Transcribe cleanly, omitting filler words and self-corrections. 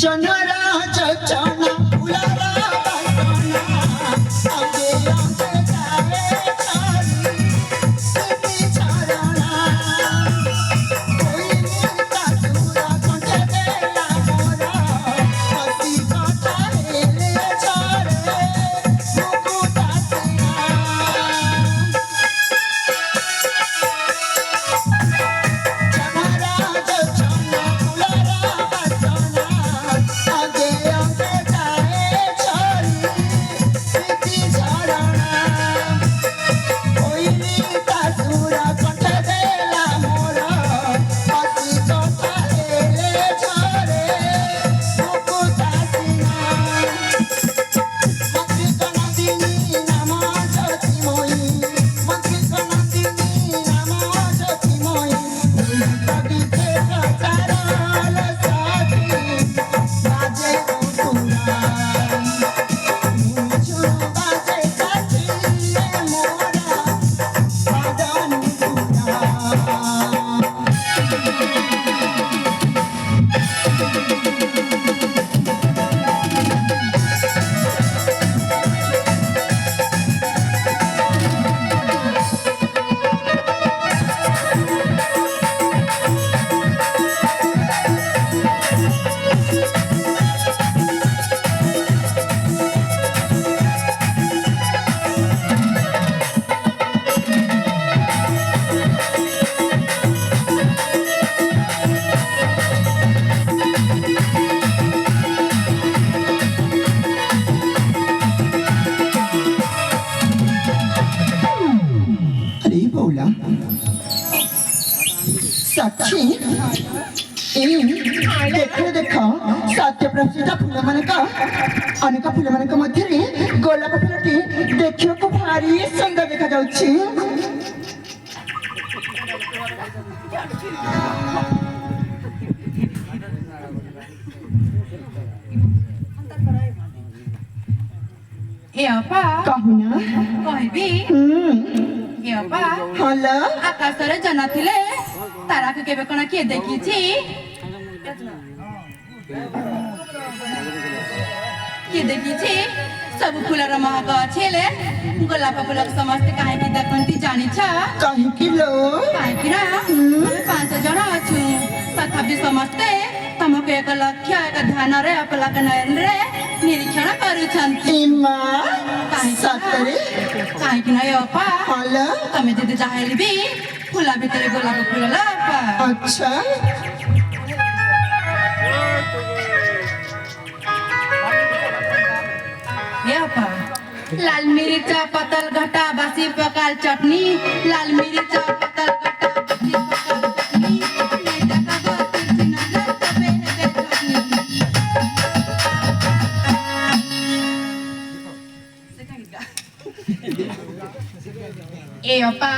genre चचना Phulra बसना आगे आगे जाए चारी सिटी चरना कोई मिलता दूरा कंठे देला मोरा हसी काटा हेले चारे मुकुटा सिया साक्षी देखो देखो सत्य प्रसिद्ध फूल मानक अनेक फूल मानक मध्य गोलाप फूलटी देखियो को भारी सुंदर देखा जाउछि ए अपा कहूना कहबी ए अपा हला आकाशरे जन थिले तारा के केबे कोना के देखिछि के देखिछि सब फूलर महक छेले गोलाप फूलक समस्त काहे कि देखंती जानि छ काहे कि लो काहे कि ना 5 जण अछु तथापि समस्ते तमको एक लक्ष्य एक ध्यान रे अपलक नयन रे निरीक्षण करूछंती इमा काहे सतरे काहे कि ना अपा हला तमे जदि चाहेली भी फूला भितर गोलाप फूल लापा अच्छा ये अपा लाल मिर्चा पतल घटा बासी पकाल चटनी लाल मिर्चा पतल घटा बासी पकाल चटनी नहीं देखा गो तुलसी नजर तबे है देखनी ए अपा